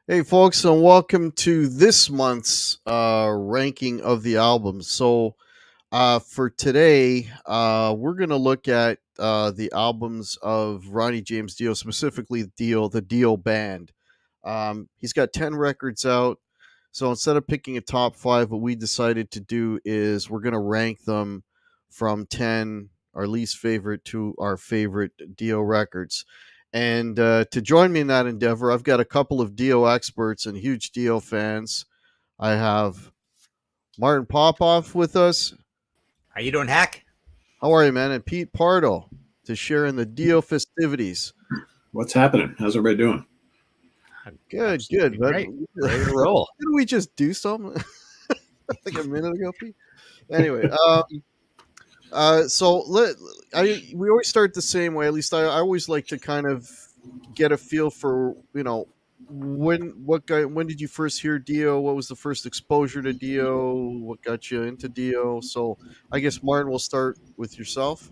Hey, folks, and welcome to this month's ranking of the albums. For today, we're going to look at the albums of Ronnie James Dio, specifically the Dio Band. He's got 10 records out. So instead of picking a top five, what we decided to do is we're going to rank them from 10, our least favorite, to our favorite Dio records. And to join me in that endeavor, I've got a couple of Dio experts and huge Dio fans. I have Martin Popoff with us. How you doing, Hack? How are you, man? And Pete Pardo to share in the Dio festivities. What's happening? How's everybody doing? Good, good. Great. Ready to roll. Didn't we just do something like a minute ago, Pete? Anyway, we always start the same way. At least I always like to kind of get a feel for when did you first hear Dio? What was the first exposure to Dio? What got you into Dio? So I guess Martin, will start with yourself.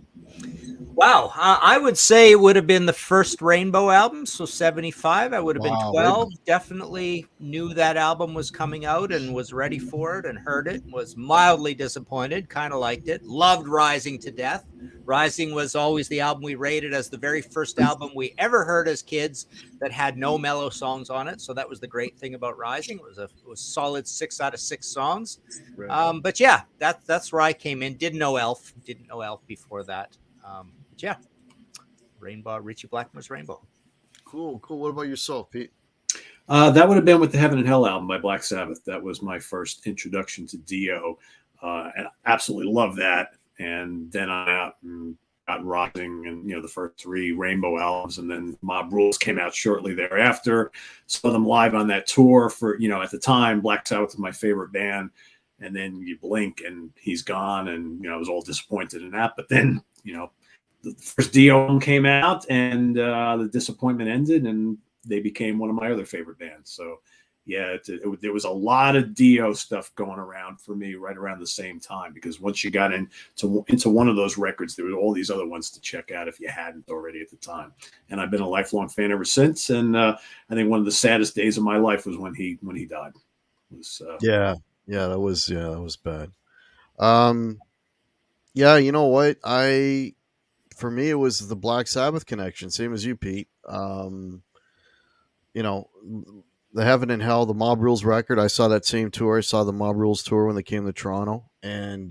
Wow, I would say it would have been the first Rainbow album, so 75. I would have been 12. Definitely knew that album was coming out and was ready for it and heard it. Was mildly disappointed, kind of liked it. Loved Rising to death. Rising was always the album we rated as the very first album we ever heard as kids that had no mellow songs on it. So that was the great thing about Rising. It was solid 6 out of 6 songs. Right. But yeah, that's where I came in. Didn't know Elf before that. But yeah, Rainbow, Richie Blackmore's Rainbow. Cool. What about yourself, Pete? That would have been with the Heaven and Hell album by Black Sabbath. That was my first introduction to Dio, and I absolutely love that. And then I got Rising and the first 3 Rainbow albums, and then Mob Rules came out shortly thereafter. Saw them live on that tour for at the time Black Sabbath was my favorite band, and then you blink and he's gone, and I was all disappointed in that. But then the first Dio album came out, and the disappointment ended, and they became one of my other favorite bands. So, yeah, there was a lot of Dio stuff going around for me right around the same time, because once you got into one of those records, there were all these other ones to check out if you hadn't already at the time. And I've been a lifelong fan ever since. And I think one of the saddest days of my life was when he died. That was bad. Yeah, you know what? For me, it was the Black Sabbath connection, same as you, Pete. The Heaven and Hell, the Mob Rules record. I saw that same tour. I saw the Mob Rules tour when they came to Toronto, and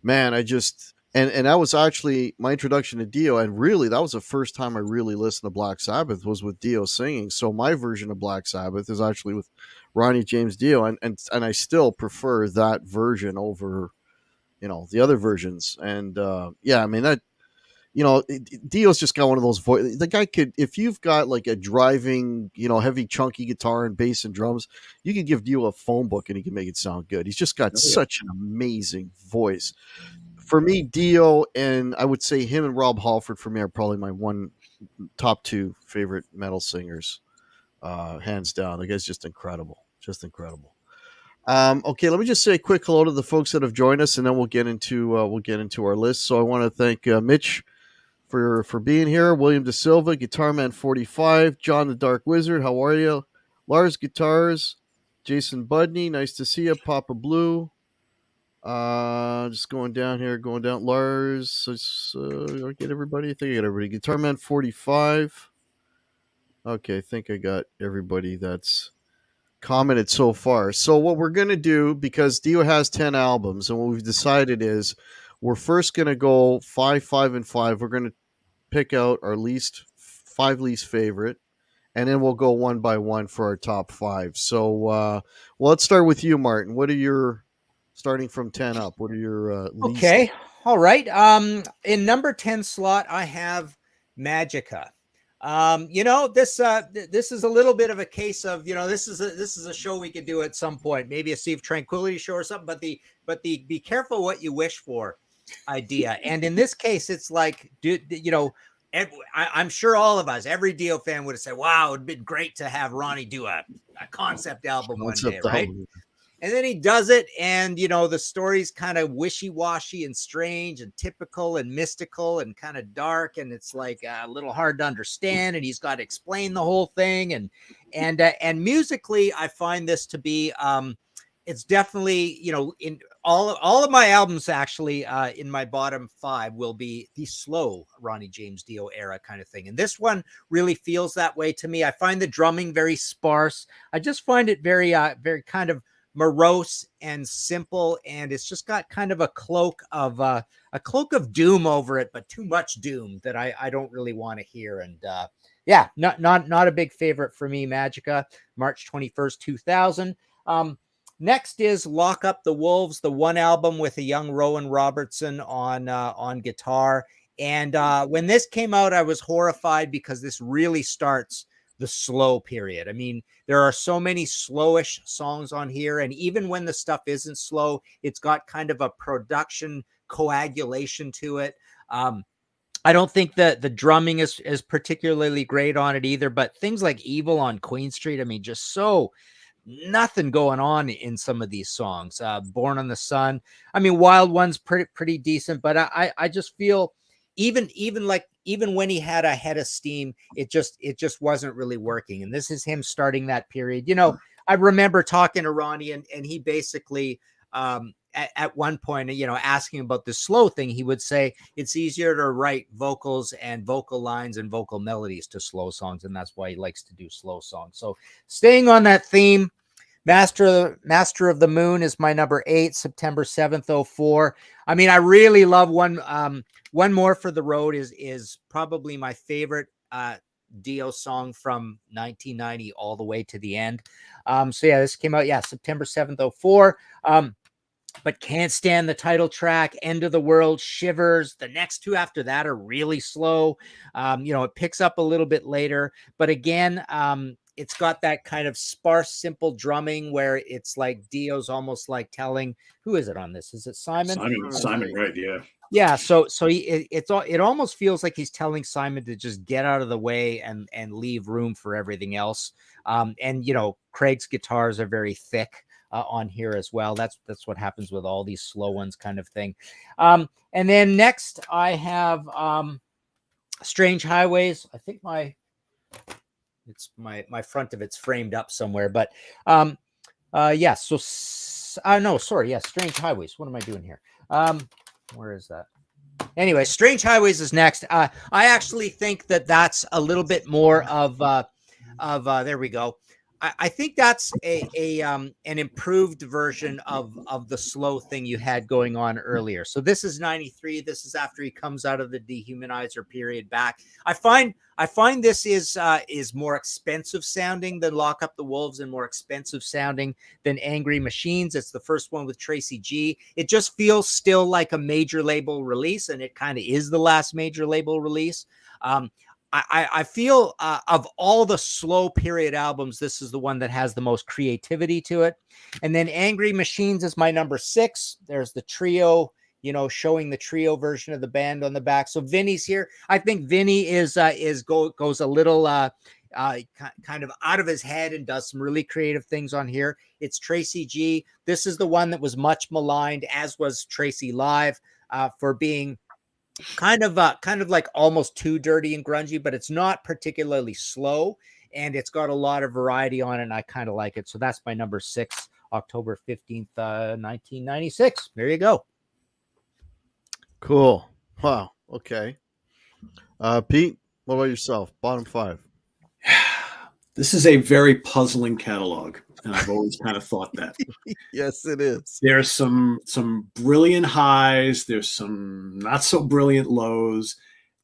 man, and that was actually my introduction to Dio. And really, that was the first time I really listened to Black Sabbath was with Dio singing. So my version of Black Sabbath is actually with Ronnie James Dio, and I still prefer that version over the other versions. And yeah, I mean that. Dio's just got one of those voices. The guy could, if you've got like a driving, heavy, chunky guitar and bass and drums, you could give Dio a phone book and he can make it sound good. He's just got such an amazing voice. For me, Dio, and I would say him and Rob Halford for me are probably my top 2 favorite metal singers, hands down. The guy's just incredible, Okay, let me just say a quick hello to the folks that have joined us, and then we'll get into our list. So I want to thank Mitch for being here. William De Silva, Guitarman 45, John the Dark Wizard, how are you? Lars Guitars, Jason Budney, nice to see you. Papa Blue, just going down. Lars, I get everybody. I think I got everybody. Guitarman 45. Okay, I think I got everybody that's commented so far. So what we're gonna do, because Dio has 10 albums, and what we've decided is we're first gonna go 5, 5, and 5. We're gonna pick out our least favorite, and then we'll go one by one for our top 5. So let's start with you, Martin. What are your starting from 10 up. What are your least? Okay. All right. In number 10 slot, I have Magica. This is a little bit of a case of, this is a show we could do at some point, maybe a Sea of Tranquility show or something, but the be careful what you wish for idea. And in this case, it's like, I'm sure all of us, every Dio fan would have said, wow, it'd been great to have Ronnie do a concept album one day, right? And then he does it, and the story's kind of wishy-washy and strange and typical and mystical and kind of dark, and it's like a little hard to understand, and he's got to explain the whole thing. And musically, I find this to be it's definitely, in all of my albums, actually, in my bottom 5 will be the slow Ronnie James Dio era kind of thing. And this one really feels that way to me. I find the drumming very sparse. I just find it very kind of morose and simple, and it's just got kind of a cloak of doom over it, but too much doom that I don't really want to hear. And not a big favorite for me. Magica, March 21st, 2000. Next is Lock Up the Wolves, the one album with a young Rowan Robertson on guitar. And when this came out, I was horrified because this really starts the slow period. I mean, there are so many slowish songs on here, and even when the stuff isn't slow, it's got kind of a production coagulation to it. I don't think that the drumming is particularly great on it either, but things like Evil on Queen Street, I mean, just so nothing going on in some of these songs. Born on the Sun, I mean, Wild One's pretty decent, but I just feel even when he had a head of steam, it just wasn't really working. And this is him starting that period. I remember talking to Ronnie, and he basically at one point, asking about the slow thing, he would say it's easier to write vocals and vocal lines and vocal melodies to slow songs, and that's why he likes to do slow songs. So staying on that theme, Master of the Moon is my number 8, September 7th, 2004. I mean, I really love One More for the Road is probably my favorite Dio song from 1990 all the way to the end. This came out, September 7th, 2004. But Can't Stand the title track, End of the World, Shivers. The next two after that are really slow. It picks up a little bit later, but again, it's got that kind of sparse, simple drumming where it's like Dio's almost like telling, who is it on this? Is it Simon? Simon, right? Yeah. Yeah. So it almost feels like he's telling Simon to just get out of the way and leave room for everything else. Craig's guitars are very thick on here as well. That's what happens with all these slow ones, kind of thing. And then next I have Strange Highways. I think my front of it's framed up somewhere, but Strange Highways. What am I doing here? Where is that? Anyway, Strange Highways is next. I actually think that's a little bit more of there we go. I think that's an improved version of the slow thing you had going on earlier. So this is 93. This is after he comes out of the Dehumanizer period back. I find this is more expensive sounding than Lock Up the Wolves and more expensive sounding than Angry Machines. It's the first one with Tracy G. It just feels still like a major label release, and it kind of is the last major label release. I feel of all the slow period albums, this is the one that has the most creativity to it. And then Angry Machines is my number 6. There's the trio, showing the trio version of the band on the back. So Vinny's here. I think Vinny goes a little kind of out of his head and does some really creative things on here. It's Tracy G. This is the one that was much maligned, as was Tracy Live, for being kind of like almost too dirty and grungy, but it's not particularly slow, and it's got a lot of variety on it, and I kind of like it. So that's my number 6, October 15th, 1996. There you go. Cool. Wow. Okay. Pete, what about yourself? Bottom 5. This is a very puzzling catalog, and I've always kind of thought that. Yes, it is. There's some brilliant highs. There's some not so brilliant lows.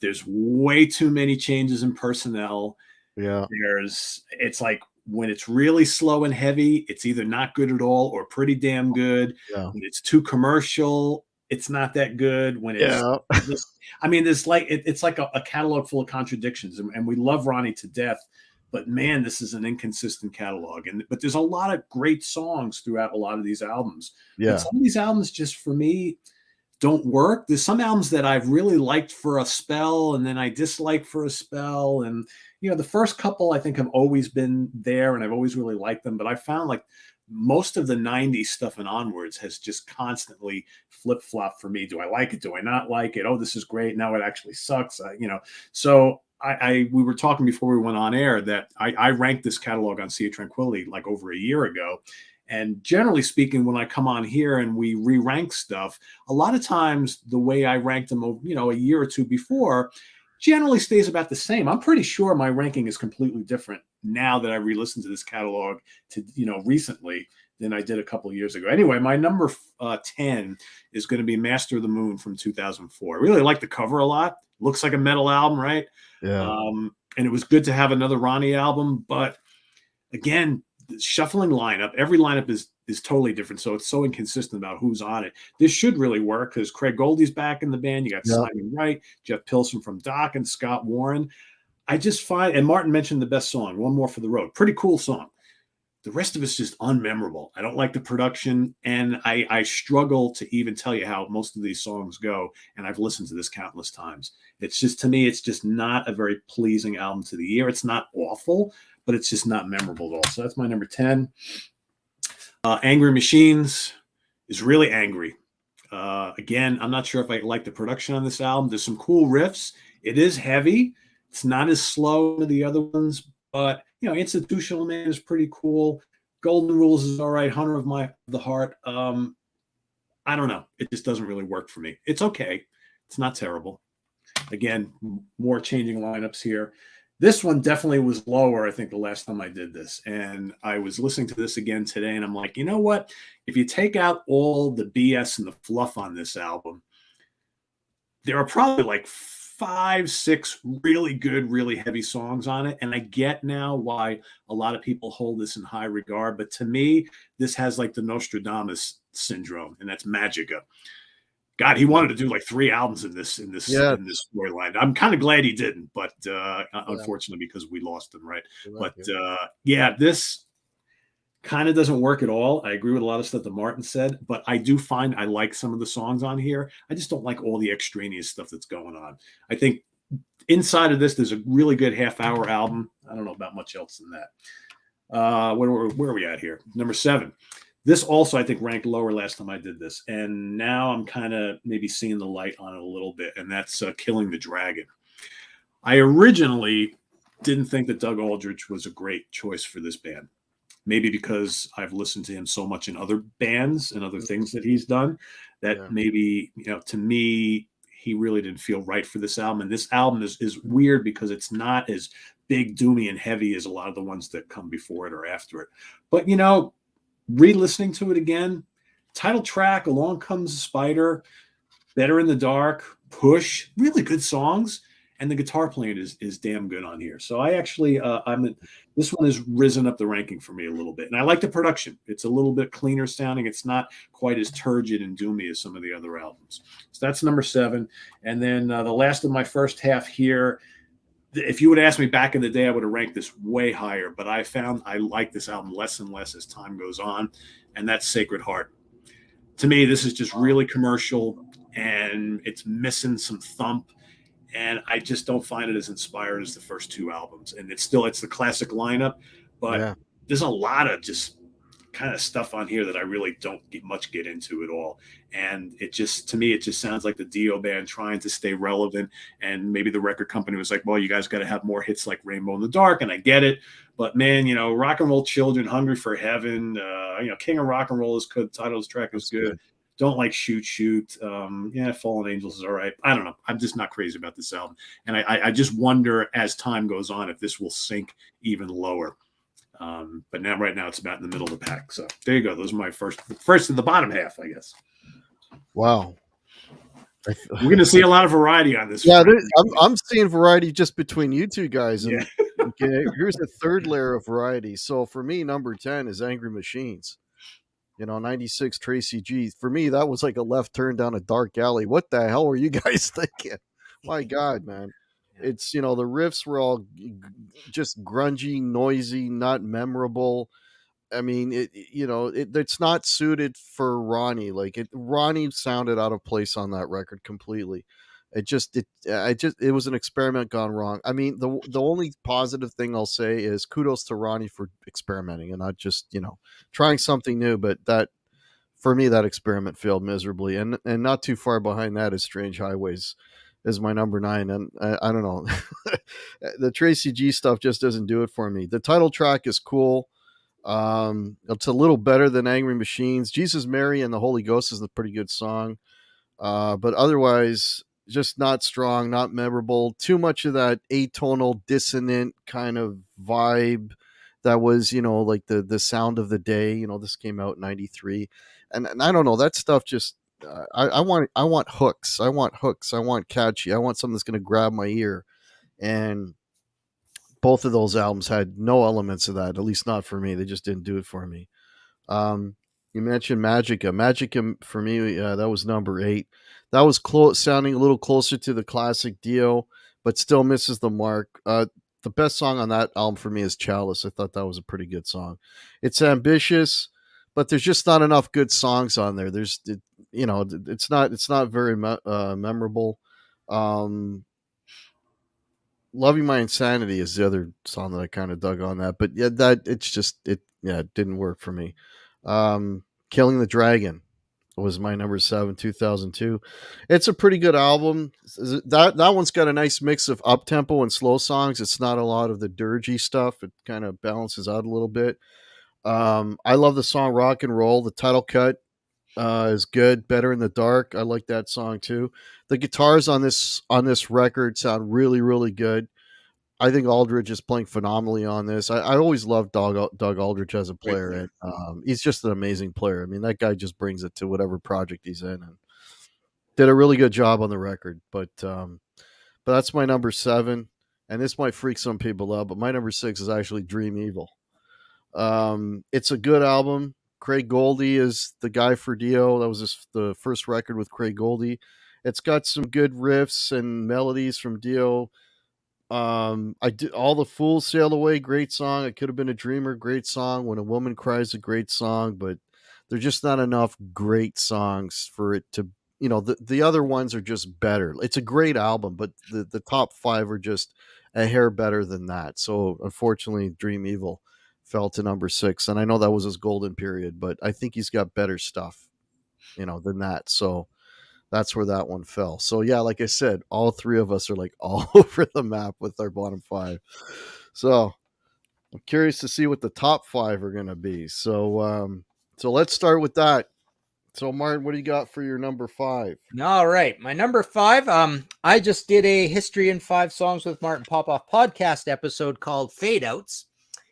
There's way too many changes in personnel. Yeah. It's like when it's really slow and heavy, it's either not good at all or pretty damn good. Yeah. When it's too commercial, it's not that good. When it's Yeah. just, I mean, there's like it's like a catalog full of contradictions, and we love Ronnie to death, but man, this is an inconsistent catalog. But there's a lot of great songs throughout a lot of these albums. Yeah. But some of these albums, just for me, don't work. There's some albums that I've really liked for a spell, and then I dislike for a spell. And the first couple I think have always been there, and I've always really liked them. But I found like most of the 90s stuff and onwards has just constantly flip-flopped for me. Do I like it? Do I not like it? Oh, this is great. Now it actually sucks. So we were talking before we went on air that I ranked this catalog on Sea of Tranquility like over a year ago. And generally speaking, when I come on here and we re-rank stuff, a lot of times the way I ranked them, a year or two before, generally stays about the same. I'm pretty sure my ranking is completely different now that I re-listened to this catalog recently than I did a couple of years ago. Anyway, my number 10 is going to be Master of the Moon from 2004. I really like the cover a lot. Looks like a metal album, right? Yeah. And it was good to have another Ronnie album, but again, the shuffling lineup, every lineup is totally different, so it's so inconsistent about who's on it. This should really work because Craig Goldie's back in the band. You got Simon Wright, Jeff Pilson from Doc, and Scott Warren. I just find, and Martin mentioned the best song, One More for the Road. Pretty cool song. The rest of it's just unmemorable. I don't like the production, and I struggle to even tell you how most of these songs go, and I've listened to this countless times. It's just, to me, it's just not a very pleasing album to the ear. It's not awful, but it's just not memorable at all. So that's my number 10. Angry Machines is really angry. Again, I'm not sure if I like the production on this album. There's some cool riffs. It is heavy. It's not as slow as the other ones, but Institutional Man is pretty cool. Golden Rules is all right. Hunter of the Heart. I don't know. It just doesn't really work for me. It's okay. It's not terrible. Again, more changing lineups here. This one definitely was lower, I think, the last time I did this. And I was listening to this again today, and I'm like, you know what? If you take out all the BS and the fluff on this album, there are probably like 5, 6 really good, really heavy songs on it. And I get now why a lot of people hold this in high regard. But to me, this has like the Nostradamus syndrome, and that's Magica. God, he wanted to do like 3 albums in this storyline. I'm kind of glad he didn't, but unfortunately, because we lost him, right? But this kind of doesn't work at all. I agree with a lot of stuff that Martin said, but I do find I like some of the songs on here. I just don't like all the extraneous stuff that's going on. I think inside of this, there's a really good half-hour album. I don't know about much else than that. Where are we at here? Number 7. This also, I think, ranked lower last time I did this. And now I'm kind of maybe seeing the light on it a little bit, and that's Killing the Dragon. I originally didn't think that Doug Aldrich was a great choice for this band. Maybe because I've listened to him so much in other bands and other things that he's done that maybe, to me, he really didn't feel right for this album. And this album is weird because it's not as big, doomy, and heavy as a lot of the ones that come before it or after it. But, re-listening to it again, title track, Along Comes a Spider, Better in the Dark, Push, really good songs, and the guitar playing is damn good on here. So I actually this one has risen up the ranking for me a little bit, and I like the production. It's a little bit cleaner sounding. It's not quite as turgid and doomy as some of the other albums. So that's number 7, and then the last of my first half here. If you would ask me back in the day, I would have ranked this way higher, but I found I like this album less and less as time goes on, and that's Sacred Heart. To me, this is just really commercial, and it's missing some thump, and I just don't find it as inspired as the first 2 albums. And it's the classic lineup, but there's a lot of just kind of stuff on here that I really don't get into at all. And it just, to me, it just sounds like the Dio band trying to stay relevant. And maybe the record company was like, well, you guys got to have more hits like Rainbow in the Dark. And I get it. But man, Rock and Roll Children, Hungry for Heaven, King of Rock and Roll is good. Title's track is good. Don't like Shoot Shoot. Fallen Angels is all right. I don't know. I'm just not crazy about this album. And I just wonder as time goes on if this will sink even lower. But right now it's about in the middle of the pack. So there you go. Those are my first in the bottom half, I guess. Wow. We're going to see a lot of variety on this. Yeah, I'm seeing variety just between you two guys. And Okay, here's a third layer of variety. So for me, number 10 is Angry Machines. 96 Tracy G. For me, that was like a left turn down a dark alley. What the hell were you guys thinking? My God, man. It's, the riffs were all just grungy, noisy, not memorable. I mean, it's not suited for Ronnie. Ronnie sounded out of place on that record completely. It was an experiment gone wrong. I mean, the only positive thing I'll say is kudos to Ronnie for experimenting and not just, trying something new. But that, for me, that experiment failed miserably. And not too far behind that is Strange Highways is my number 9. And I don't know, the Tracy G stuff just doesn't do it for me. The title track is cool. It's a little better than Angry Machines. Jesus, Mary, and the Holy Ghost is a pretty good song. But otherwise, just not strong, not memorable. Too much of that atonal, dissonant kind of vibe that was, like the sound of the day. This came out in '93, and I don't know, that stuff just. I want hooks. I want hooks. I want catchy. I want something that's going to grab my ear, and both of those albums had no elements of that. At least not for me. They just didn't do it for me. You mentioned Magica. Magica for me, that was number 8. That was sounding a little closer to the classic Dio, but still misses the mark. The best song on that album for me is Chalice. I thought that was a pretty good song. It's ambitious, but there's just not enough good songs on there. It's not very memorable. Loving My Insanity is the other song that I kind of dug on that, but yeah, it didn't work for me. Killing the Dragon was my number 7, 2002. It's a pretty good album. That one's got a nice mix of up tempo and slow songs. It's not a lot of the dirgy stuff. It kind of balances out a little bit. I love the song Rock and Roll. The title cut is good. Better in the Dark. I like that song too. The guitars on this record sound really, really good. I think Aldridge is playing phenomenally on this. I always loved Doug Aldridge as a player, and he's just an amazing player. I mean, that guy just brings it to whatever project he's in, and did a really good job on the record. But that's my number 7, and this might freak some people out, but my number 6 is actually Dream Evil. It's a good album. Craig Goldie is the guy for Dio. That was the first record with Craig Goldie. It's got some good riffs and melodies from Dio. I did All the Fools Sail Away, great song. It Could Have Been a Dreamer, great song. When a Woman Cries, a great song, but there's just not enough great songs for it to, the other ones are just better. It's a great album, but the top 5 are just a hair better than that. So unfortunately, Dream Evil fell to number 6, and I know that was his golden period, but I think he's got better stuff, than that. So that's where that one fell. So yeah, like I said, all 3 of us are like all over the map with our bottom 5. So I'm curious to see what the top 5 are going to be. So let's start with that. So Martin, what do you got for your number 5? All right, my number 5. I just did a History in 5 Songs with Martin Popoff podcast episode called Fade Outs.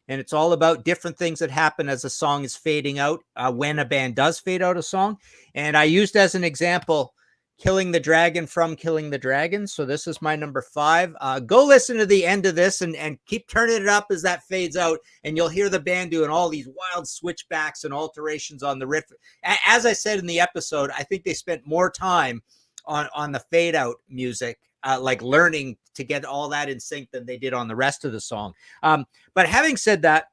And it's all about different things that happen as a song is fading out, when a band does fade out a song. And I used as an example Killing the Dragon from Killing the Dragon. So this is my number 5. Go listen to the end of this and keep turning it up as that fades out. And you'll hear the band doing all these wild switchbacks and alterations on the riff. As I said in the episode, I think they spent more time on the fade out music, like learning to get all that in sync than they did on the rest of the song. But having said that,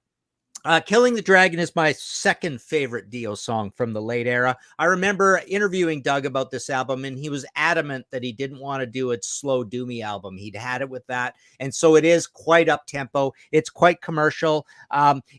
Killing the Dragon is my second favorite Dio song from the late era. I remember interviewing Doug about this album, and he was adamant that he didn't want to do a slow doomy album. He'd had it with that. And so it is quite up tempo. It's quite commercial.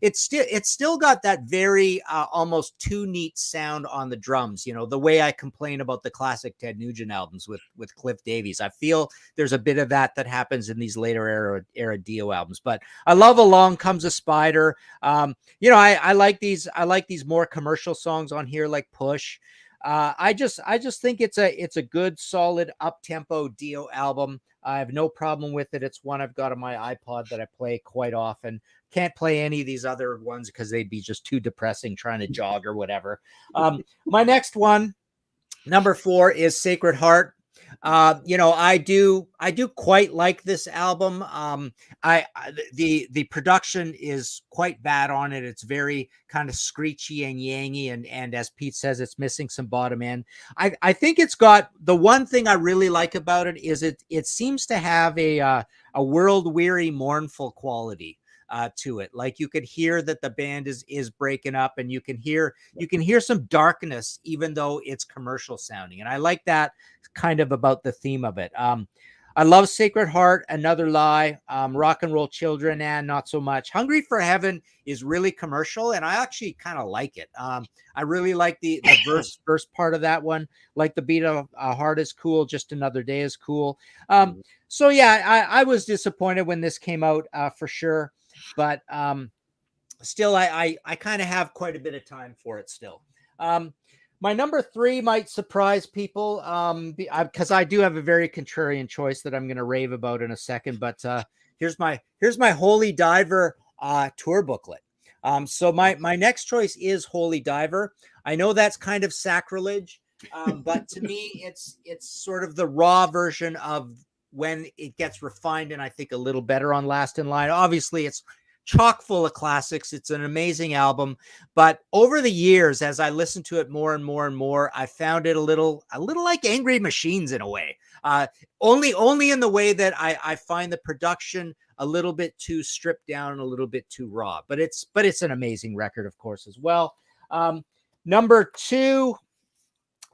It's still got that very almost too neat sound on the drums. The way I complain about the classic Ted Nugent albums with Cliff Davies. I feel there's a bit of that happens in these later era Dio albums. But I love Along Comes a Spider. I like these more commercial songs on here, like Push. I just think it's a good, solid, up-tempo Dio album. I have no problem with it. It's one I've got on my iPod that I play quite often. Can't play any of these other ones because they'd be just too depressing trying to jog or whatever. My next one, number 4, is Sacred Heart. I do quite like this album. The production is quite bad on it. It's very kind of screechy and yangy, and as Pete says, it's missing some bottom end. I think it's got the one thing I really like about it is it seems to have a world weary, mournful quality to it. Like you could hear that the band is breaking up, and you can hear some darkness, even though it's commercial sounding. And I like that kind of about the theme of it. I love Sacred Heart, Another Lie, Rock and Roll Children, and not so much. Hungry for Heaven is really commercial, and I actually kind of like it. I really like the verse part of that one. Like the beat of Heart is cool, Just Another Day is cool. So yeah, I was disappointed when this came out for sure, but still, I kind of have quite a bit of time for it still. My number 3 might surprise people because I do have a very contrarian choice that I'm going to rave about in a second. But here's my Holy Diver tour booklet. So my next choice is Holy Diver. I know that's kind of sacrilege, but to me, it's sort of the raw version of when it gets refined and I think a little better on Last in Line. Obviously, it's chock full of classics. It's an amazing album, but over the years, as I listened to it more and more and more, I found it a little like Angry Machines in a way. Only in the way that I find the production a little bit too stripped down and a little bit too raw. But it's an amazing record, of course, as well. Number 2,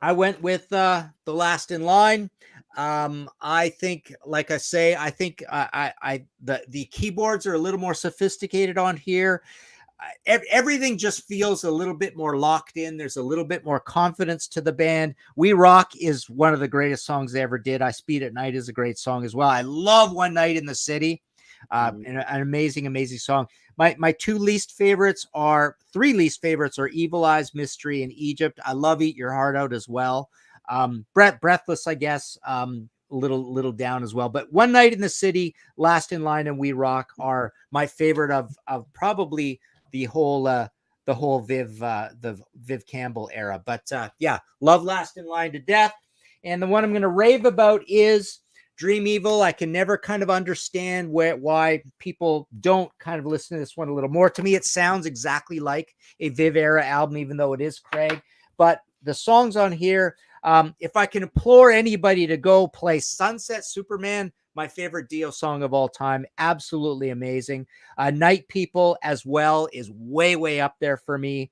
I went with The Last in Line. I think, like I say, I think the keyboards are a little more sophisticated on here. Everything just feels a little bit more locked in. There's a little bit more confidence to the band. We Rock is one of the greatest songs they ever did. I Speed at Night is a great song as well. I love One Night in the City. An amazing song. My 3 least favorites are Evil Eyes, Mystery, and Egypt. I love Eat Your Heart Out as well. Breathless, I guess, little down as well. But One Night in the City, Last in Line, and We Rock are my favorite of probably the whole Viv Campbell era. But yeah, love Last in Line to death. And the one I'm going to rave about is Dream Evil. I can never kind of understand why people don't kind of listen to this one a little more. To me, it sounds exactly like a Viv era album, even though it is Craig. But the songs on here, if I can implore anybody to go play Sunset Superman, my favorite Dio song of all time, absolutely amazing. Night People as well is way up there for me.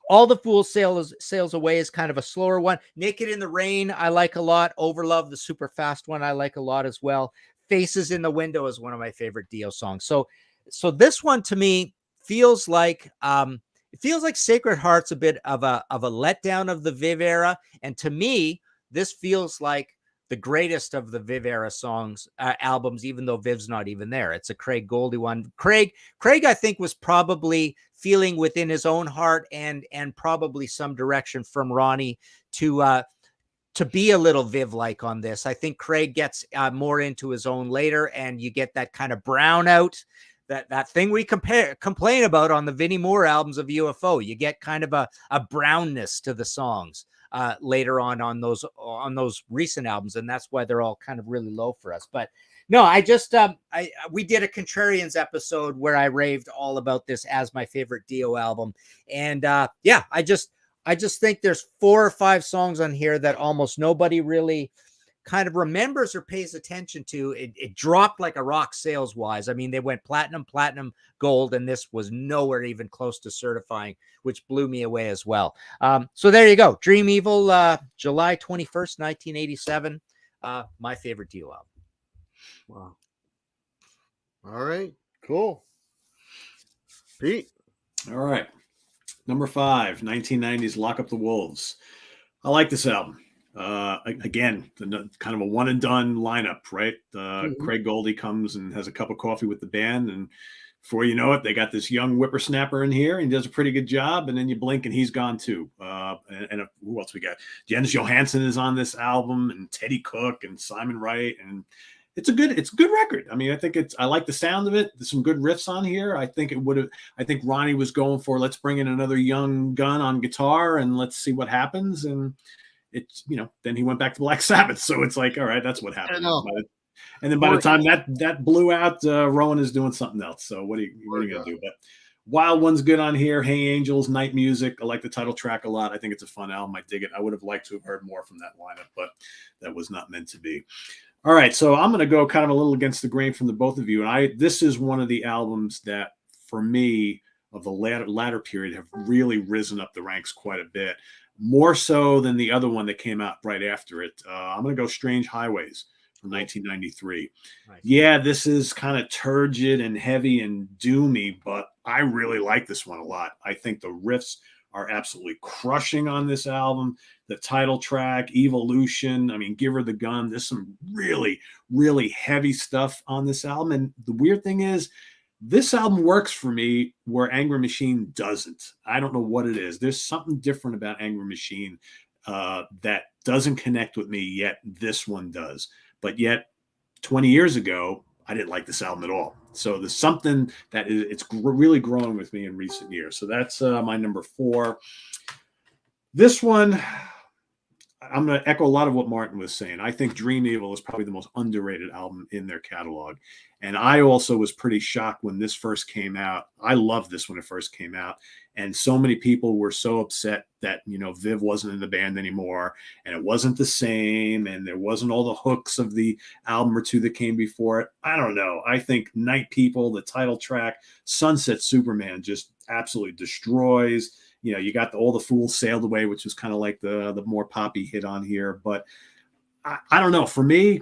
All the Fool Sails Away is kind of a slower one. Naked in the Rain, I like a lot. Overlove, the super fast one, I like a lot as well. Faces in the Window is one of my favorite Dio songs. So this one to me feels like Sacred Heart's a bit of a letdown of the Viv era, and to me, this feels like the greatest of the Viv era songs, albums, even though Viv's not even there. It's a Craig Goldie one. Craig, I think, was probably feeling within his own heart and probably some direction from Ronnie to be a little Viv-like on this. I think Craig gets more into his own later, and you get that kind of brownout, that thing we complain about on the Vinnie Moore albums of UFO. You get kind of a brownness to the songs later on those recent albums, and that's why they're all kind of really low for us. But no, I just we did a Contrarians episode where I raved all about this as my favorite Dio album, and yeah, I just think there's 4 or 5 songs on here that almost nobody really kind of remembers or pays attention to. It dropped like a rock sales wise. I mean, they went platinum, gold, and this was nowhere even close to certifying, which blew me away as well. So there you go. Dream Evil, July 21st, 1987. My favorite Dio album. Wow. All right. Cool. Pete. All right. Number 5, 1990s Lock Up the Wolves. I like this album. Again, kind of a one and done lineup, right? Craig Goldie comes and has a cup of coffee with the band, and before you know it, they got this young whippersnapper in here, and he does a pretty good job. And then you blink, and he's gone too. And who else we got? Jens Johansson is on this album, and Teddy Cook, and Simon Wright, and it's a good record. I mean, I like the sound of it. There's some good riffs on here. I think Ronnie was going for, let's bring in another young gun on guitar and let's see what happens. And it's, then he went back to Black Sabbath. So it's like, all right, that's what I happened. know. And then by the time that blew out, Rowan is doing something else. So what are you going to do? But Wild One's good on here. Hey Angels, Night Music. I like the title track a lot. I think it's a fun album. I dig it. I would have liked to have heard more from that lineup, but that was not meant to be. All right, so I'm going to go kind of a little against the grain from the both of you. And this is one of the albums that, for me, of the latter period, have really risen up the ranks quite a bit, more so than the other one that came out right after it. I'm going to go Strange Highways from 1993. Nice. Yeah, this is kind of turgid and heavy and doomy, but I really like this one a lot. I think the riffs are absolutely crushing on this album. The title track, Evolution, I mean, Give Her the Gun. There's some really, really heavy stuff on this album. And the weird thing is, this album works for me where Angry Machine doesn't. I don't know what it is. There's something different about Angry Machine that doesn't connect with me, yet this one does. But yet 20 years ago, I didn't like this album at all. So there's something that it's really growing with me in recent years. So that's my number 4. This one, I'm going to echo a lot of what Martin was saying. I think Dream Evil is probably the most underrated album in their catalog. And I also was pretty shocked when this first came out. I loved this when it first came out. And so many people were so upset that, Viv wasn't in the band anymore and it wasn't the same. And there wasn't all the hooks of the album or two that came before it. I don't know. I think Night People, the title track, Sunset Superman just absolutely destroys. You got All the Fools Sailed Away, which was kind of like the more poppy hit on here. But I don't know. For me,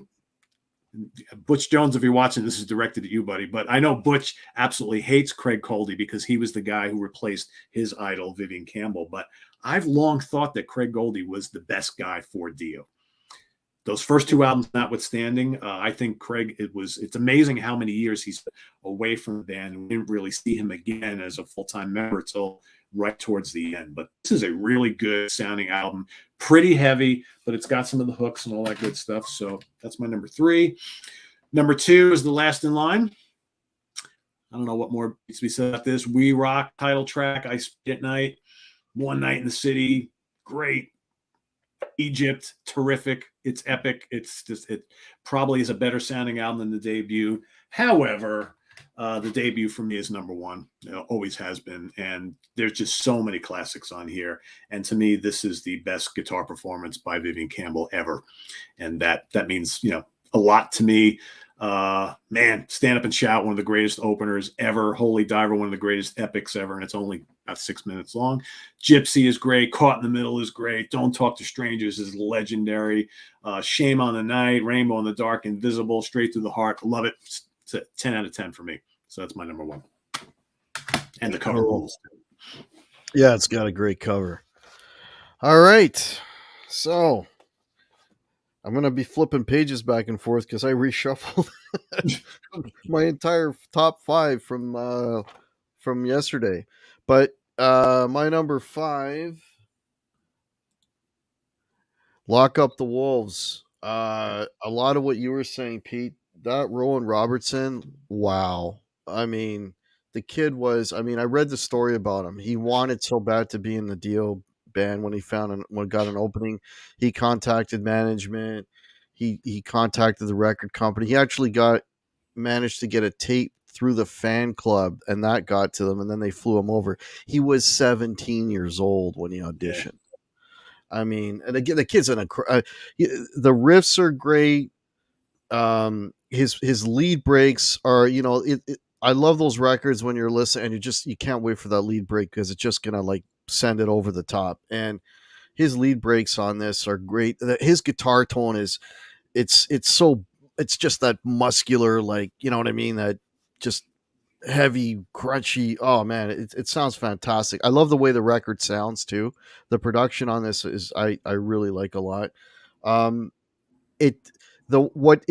Butch Jones, if you're watching, this is directed at you, buddy. But I know Butch absolutely hates Craig Goldie because he was the guy who replaced his idol, Vivian Campbell. But I've long thought that Craig Goldie was the best guy for Dio. Those first 2 albums notwithstanding, I think Craig, it's amazing how many years he's away from the band. We didn't really see him again as a full-time member until right towards the end. But this is a really good sounding album, pretty heavy, but it's got some of the hooks and all that good stuff. So that's my number 3. Number 2 is The Last in Line. I don't know what more needs to be said about this. We Rock title track, I Spent at Night, One Night in the City, great. Egypt, terrific. It's epic. It probably is a better sounding album than the debut. However, the debut for me is number 1. Always has been. And there's just so many classics on here. And to me, this is the best guitar performance by Vivian Campbell ever. And that means, a lot to me. Man, Stand Up and Shout, one of the greatest openers ever. Holy Diver, one of the greatest epics ever. And it's only about 6 minutes long. Gypsy is great. Caught in the Middle is great. Don't Talk to Strangers is legendary. Shame on the Night, Rainbow in the Dark, Invisible, Straight Through the Heart. Love it. It's a 10 out of 10 for me. So that's my number 1. And the cover rules. Yeah, it's got a great cover. All right. So I'm going to be flipping pages back and forth because I reshuffled my entire top 5 from yesterday. But my number 5, Lock Up the Wolves. A lot of what you were saying, Pete, that Rowan Robertson, wow. I mean, the kid was, I read the story about him. He wanted so bad to be in the Dio band when he got an opening. He contacted management. He contacted the record company. He actually managed to get a tape through the fan club, and that got to them, and then they flew him over. He was 17 years old when he auditioned. Yeah. And again, the kid's the riffs are great. His lead breaks are, I love those records when you're listening and you can't wait for that lead break because it's just gonna like send it over the top. And his lead breaks on this are great. His guitar tone is, it's just that muscular, like, you know what I mean? That just heavy, crunchy. Oh man, it sounds fantastic. I love the way the record sounds too. The production on this is, I really like a lot. What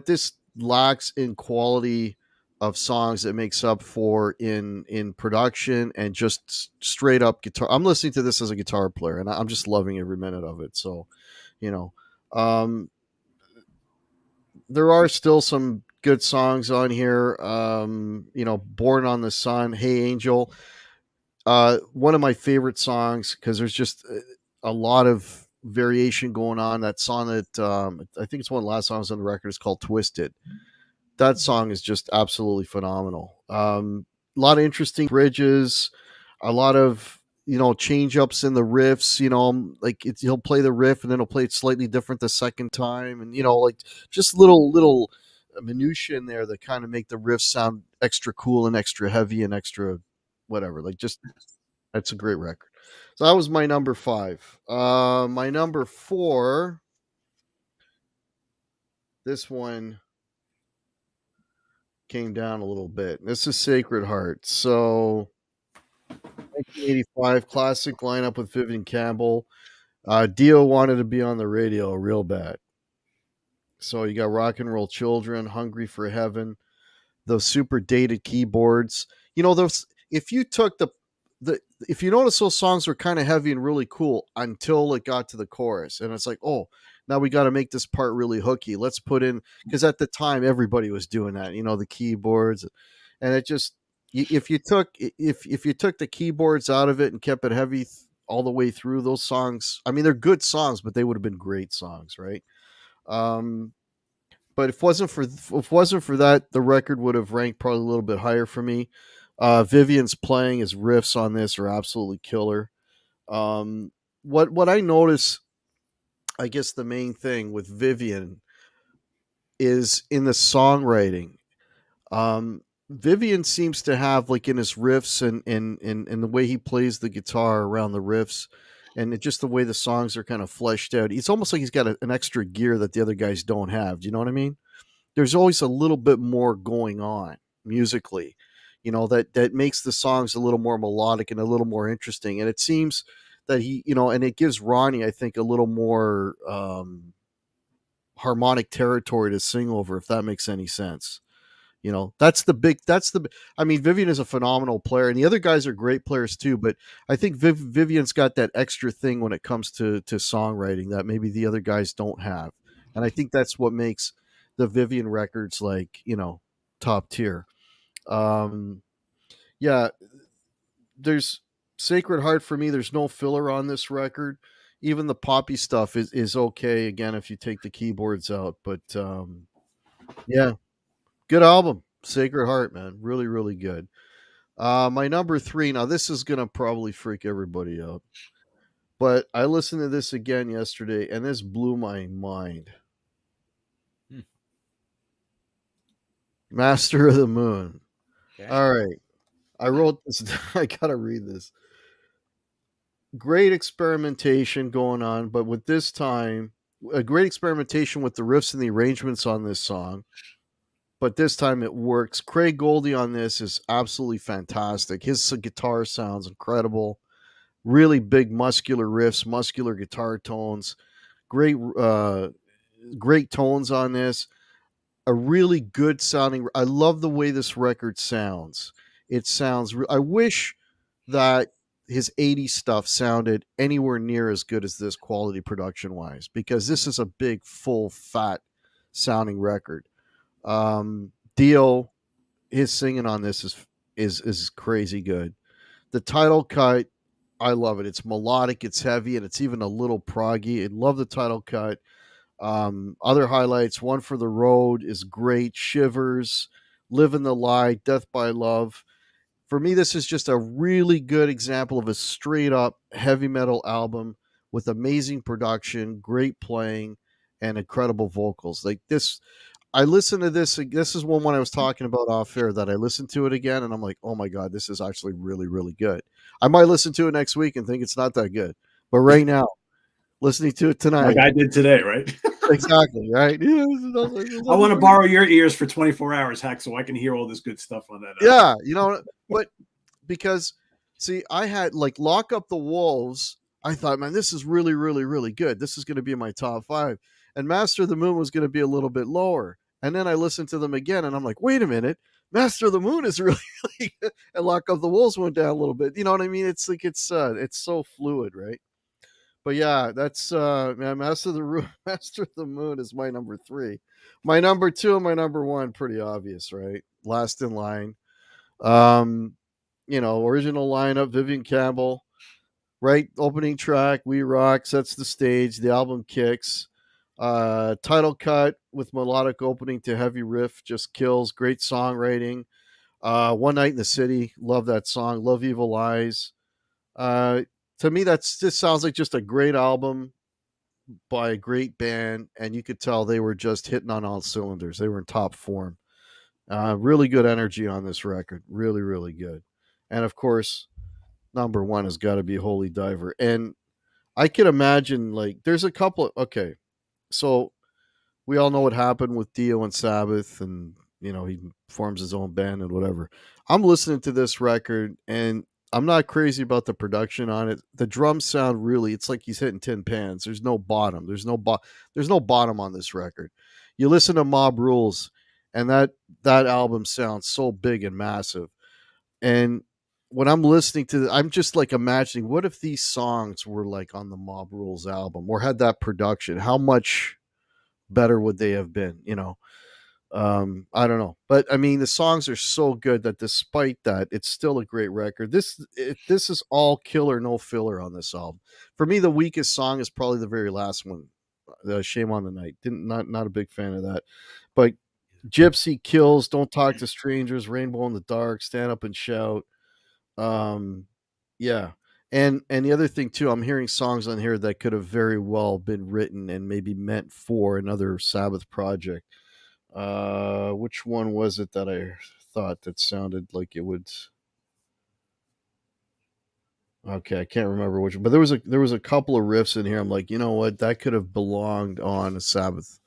this lacks in quality of songs, it makes up for in production and just straight up guitar. I'm listening to this as a guitar player and I'm just loving every minute of it. So, there are still some good songs on here. Born on the Sun, Hey Angel. One of my favorite songs because there's just a lot of variation going on. That song that I think it's one of the last songs on the record is called Twisted. That song is just absolutely phenomenal. A lot of interesting bridges, a lot of change ups in the riffs. Like he'll play the riff and then he'll play it slightly different the second time, and like just little minutia in there that kind of make the riff sound extra cool and extra heavy and extra whatever. Like just that's a great record. So that was my number 5. My number 4. This one came down a little bit. This is Sacred Heart. So 1985 classic lineup with Vivian Campbell. Dio wanted to be on the radio real bad. So you got Rock and Roll Children, Hungry for Heaven, those super dated keyboards. Those if you took the if you notice those songs were kind of heavy and really cool until it got to the chorus, and it's like, oh, now we got to make this part really hooky. Let's put in, because at the time everybody was doing that, the keyboards, and it just if you took the keyboards out of it and kept it heavy all the way through, those songs, I mean, they're good songs, but they would have been great songs, right? But if it wasn't for that, the record would have ranked probably a little bit higher for me. Vivian's playing, his riffs on this are absolutely killer. What I notice, I guess the main thing with Vivian is in the songwriting. Vivian seems to have, like, in his riffs and the way he plays the guitar around the riffs, and just the way the songs are kind of fleshed out. It's almost like he's got an extra gear that the other guys don't have. Do you know what I mean? There's always a little bit more going on musically, that makes the songs a little more melodic and a little more interesting. And it seems that he, and it gives Ronnie, I think, a little more harmonic territory to sing over, if that makes any sense. I mean, Vivian is a phenomenal player, and the other guys are great players too, but I think Vivian's got that extra thing when it comes to songwriting that maybe the other guys don't have. And I think that's what makes the Vivian records, like, top tier. Yeah, there's Sacred Heart for me. There's no filler on this record. Even the poppy stuff is okay, again, if you take the keyboards out. But yeah, good album, Sacred Heart, man. Really, really good. My number 3. Now, this is gonna probably freak everybody out, but I listened to this again yesterday, and this blew my mind. Master of the Moon. Okay. All right, I wrote this. I gotta read this. Great experimentation going on, but with this time, a great experimentation with the riffs and the arrangements on this song. But this time it works. Craig Goldie on this is absolutely fantastic. His guitar sounds incredible. Really big muscular riffs, muscular guitar tones. Great tones on this. A really good sounding. I love the way this record sounds. It sounds. I wish that his 80s stuff sounded anywhere near as good as this, quality production wise, because this is a big, full, fat sounding record. Dio, his singing on this is crazy good. The title cut, I love it. It's melodic, it's heavy, and it's even a little proggy. I love the title cut. Other highlights: One for the Road is great. Shivers, Living the Lie, Death by Love. For me, this is just a really good example of a straight up heavy metal album with amazing production, great playing, and incredible vocals. Like this, I listened to this. This is one I was talking about off air that I listened to it again, and I'm like, oh my God, this is actually really, really good. I might listen to it next week and think it's not that good. But right now, listening to it tonight. Like I did today, right? Exactly, right? Yeah, I want to borrow your ears for 24 hours, Hack, so I can hear all this good stuff on that. Yeah, but because, see, I had, like, Lock Up the Wolves. I thought, man, this is really, really, really good. This is going to be in my top 5. And Master of the Moon was going to be a little bit lower. And then I listened to them again, and I'm like, wait a minute. Master of the Moon is really, really good. And Lock Up the Wolves went down a little bit. You know what I mean? It's like it's so fluid, right? But yeah, that's man, Master of the Moon is my number 3. My number 2 and my number 1, pretty obvious, right? Last in Line. Original lineup: Vivian Campbell, right? Opening track, We Rock, sets the stage. The album kicks. Title cut with melodic opening to heavy riff just kills. Great songwriting. One Night in the City, love that song. Love Evil Eyes. Uh, to me, that's just sounds like just a great album by a great band, and you could tell they were just hitting on all cylinders. They were in top form. Really good energy on this record. Really, really good. And of course, number one has got to be Holy Diver. And I can imagine, like, there's a couple. Okay, so we all know what happened with Dio and Sabbath, and he forms his own band and whatever. I'm listening to this record, and I'm not crazy about the production on it. The drums sound really, it's like he's hitting tin pans. There's no bottom. There's no bottom on this record. You listen to Mob Rules, and that album sounds so big and massive. And when I'm listening to I'm just like imagining, what if these songs were like on the Mob Rules album or had that production? How much better would they have been? I don't know, but I mean, the songs are so good that despite that, it's still a great record. This is all killer, no filler on this album. For me, the weakest song is probably the very last one, "Shame on the Night." Not a big fan of that, but Gypsy kills. Don't Talk to Strangers, Rainbow in the Dark, Stand Up and Shout. Yeah, and the other thing too, I'm hearing songs on here that could have very well been written and maybe meant for another Sabbath project. Which one was it that I thought that sounded like it would? Okay, I can't remember which, but there was a couple of riffs in here. I'm like, you know what, that could have belonged on a Sabbath,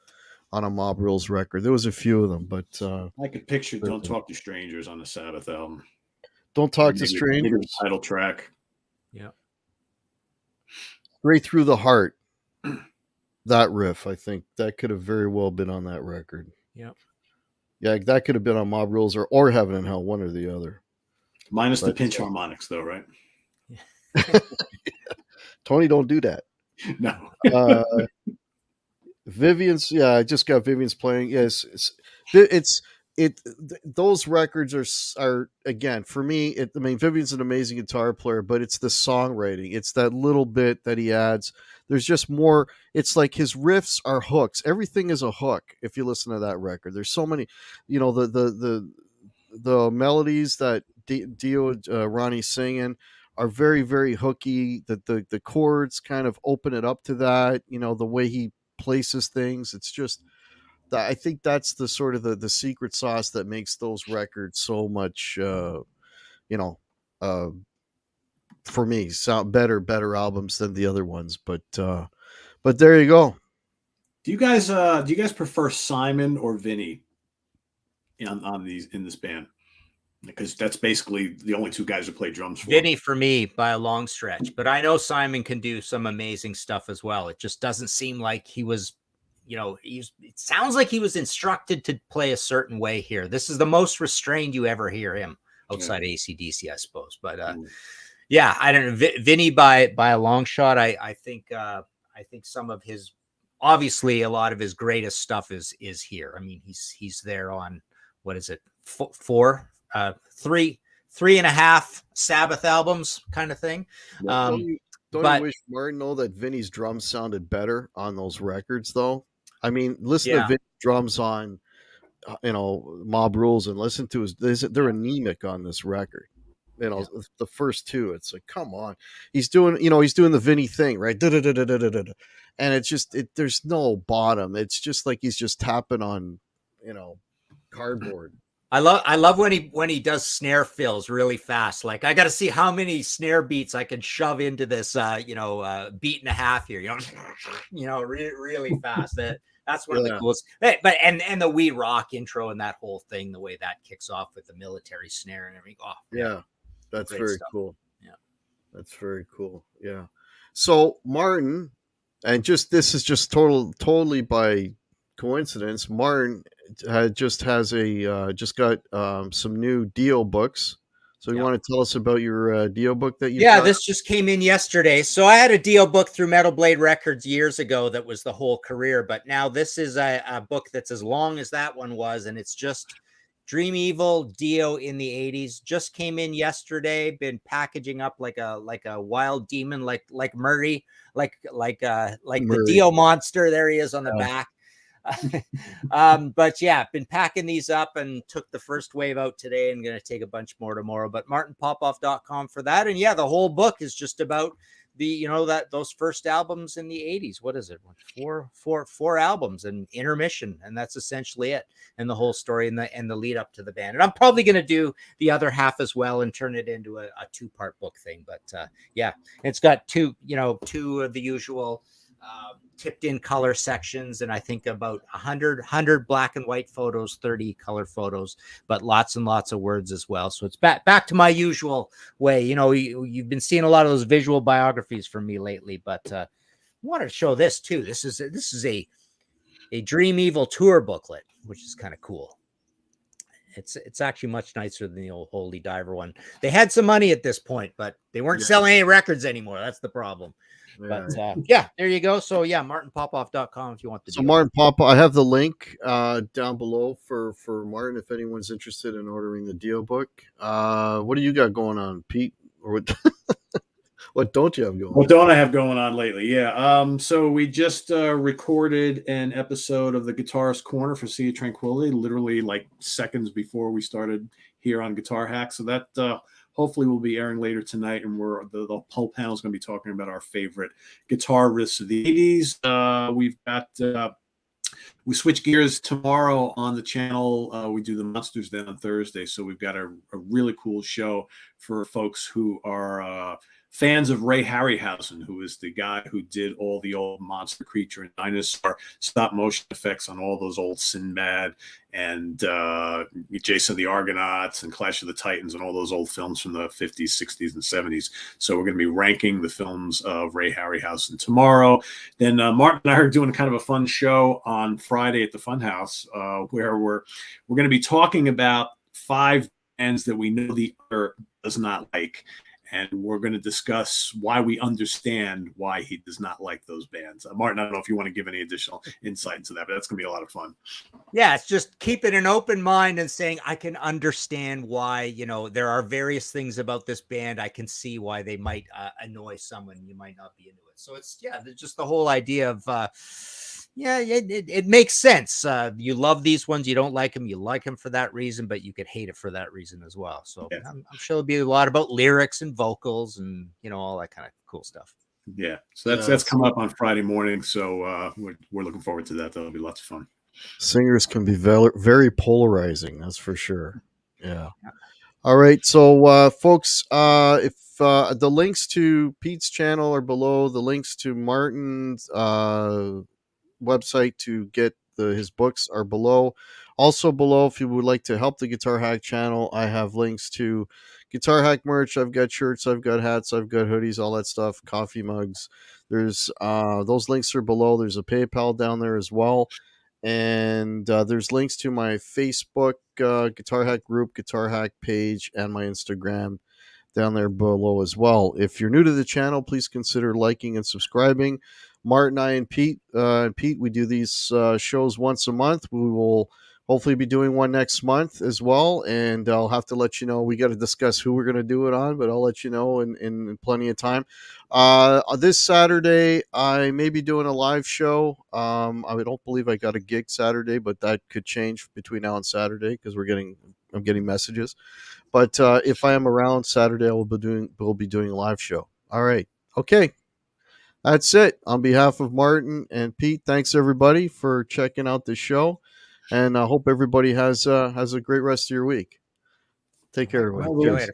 on a Mob Rules record. There was a few of them, but I could picture "Don't Talk to Strangers" on the Sabbath album. Don't Talk to Maybe Strangers, the title track. Yeah. Straight Through the Heart. That riff, I think that could have very well been on that record. Yeah. Yeah, that could have been on Mob Rules or Heaven and Hell, one or the other. Minus the pinch harmonics, though, right? Tony, don't do that. No. Vivian's, yeah, I just got Vivian's playing. Yes, those records are again for me. I mean, Vivian's an amazing guitar player, but it's the songwriting. It's that little bit that he adds. There's just more. It's like his riffs are hooks. Everything is a hook. If you listen to that record, there's so many. The melodies that Dio Ronnie's singing are very, very hooky. The chords kind of open it up to that. The way he places things. It's just that I think that's the sort of the secret sauce that makes those records so much. For me, sound better albums than the other ones. But there you go. Do you guys prefer Simon or Vinny in this band? Because that's basically the only two guys who play drums for Vinny for me by a long stretch, but I know Simon can do some amazing stuff as well. It just doesn't seem like he was, it sounds like he was instructed to play a certain way here. This is the most restrained you ever hear him outside AC/DC, I suppose. But yeah, I don't know. Vinny by a long shot. I think some of his, obviously a lot of his greatest stuff is here. I mean, he's there on, what is it, 3.5 Sabbath albums kind of thing. Don't you wish Martin know that Vinny's drums sounded better on those records though? I mean, listen to Vinny's drums on Mob Rules and listen to they're anemic on this record. The first two, it's like, come on. He's doing the Vinny thing, right? And it's just there's no bottom. It's just like he's just tapping on, cardboard. I love when he does snare fills really fast. Like, I got to see how many snare beats I can shove into this, beat and a half here. Really fast. That's one of the coolest. But and the We Rock intro and that whole thing, the way that kicks off with the military snare and everything. Oh yeah, that's very cool. Yeah, that's very cool. Yeah. So Martin, and this is just totally by coincidence, Martin just got some new Dio books. So you want to tell us about your Dio book that you got? This just came in yesterday. So I had a Dio book through Metal Blade Records years ago that was the whole career, but now this is a book that's as long as that one was, and it's just Dream Evil Dio in the 80s just came in yesterday. Been packaging up like a wild demon, like Murray, like the Murray. Dio monster. There he is on the back. But yeah, been packing these up and took the first wave out today and going to take a bunch more tomorrow. But martinpopoff.com for that. And yeah, the whole book is just about the, those first albums in the 80s. What is it? Four albums and intermission. And that's essentially it. And the whole story and the lead up to the band. And I'm probably going to do the other half as well and turn it into a 2-part book thing. But yeah, it's got two of the usual tipped in color sections, and I think about 100 black and white photos, 30 color photos, but lots and lots of words as well. So it's back to my usual way. You've been seeing a lot of those visual biographies from me lately, but I want to show this too. This is a Dream Evil tour booklet, which is kind of cool. It's actually much nicer than the old Holy Diver one. They had some money at this point, but they weren't selling any records anymore. That's the problem. But yeah, there you go. So yeah, martinpopoff.com if you want to. So Martin Popoff, I have the link down below for Martin if anyone's interested in ordering the Dio book. What do you got going on, Pete? Or what? What don't you have going? What don't I have going on lately? Yeah. So we just recorded an episode of the Guitarist Corner for Sea of Tranquility, literally like seconds before we started here on Guitar Hack. So that hopefully will be airing later tonight, and the whole panel is going to be talking about our favorite guitar riffs of the 80s. We've got we switch gears tomorrow on the channel. We do the Monsters Den on Thursday, so we've got a really cool show for folks who are fans of Ray Harryhausen, who is the guy who did all the old Monster Creature and Dinosaur stop motion effects on all those old Sinbad and Jason the Argonauts and Clash of the Titans and all those old films from the 50s, 60s, and 70s. So we're going to be ranking the films of Ray Harryhausen tomorrow. Then Martin and I are doing kind of a fun show on Friday at the Funhouse where we're going to be talking about 5 bands that we know the other does not like. And we're going to discuss why we understand why he does not like those bands. Martin, I don't know if you want to give any additional insight into that, but that's going to be a lot of fun. Yeah, it's just keeping an open mind and saying, I can understand why, there are various things about this band. I can see why they might annoy someone. You might not be into it. So it's, just the whole idea of, it makes sense. You love these ones. You don't like them. You like them for that reason, but you could hate it for that reason as well. So yeah. I'm sure there'll be a lot about lyrics and vocals and, all that kind of cool stuff. Yeah. So that's coming up on Friday morning. So we're looking forward to that. That'll be lots of fun. Singers can be very, very polarizing. That's for sure. Yeah. All right. So folks, if the links to Pete's channel are below, the links to Martin's website to get his books are below. Also below, if you would like to help the Guitar Hack channel, I have links to Guitar Hack merch. I've got shirts, I've got hats, I've got hoodies, all that stuff, coffee mugs. There's those links are below. There's a PayPal down there as well. And there's links to my Facebook Guitar Hack group, Guitar Hack page, and my Instagram down there below as well. If you're new to the channel, please consider liking and subscribing. Martin, I, and Pete, we do these shows once a month. We will hopefully be doing one next month as well, and I'll have to let you know. We got to discuss who we're going to do it on, but I'll let you know in plenty of time. This Saturday, I may be doing a live show. I don't believe I got a gig Saturday, but that could change between now and Saturday because I'm getting messages. But if I am around Saturday, we'll be doing a live show. All right, okay. That's it. On behalf of Martin and Pete, thanks everybody for checking out the show, and I hope everybody has a great rest of your week. Take care, everybody. Well,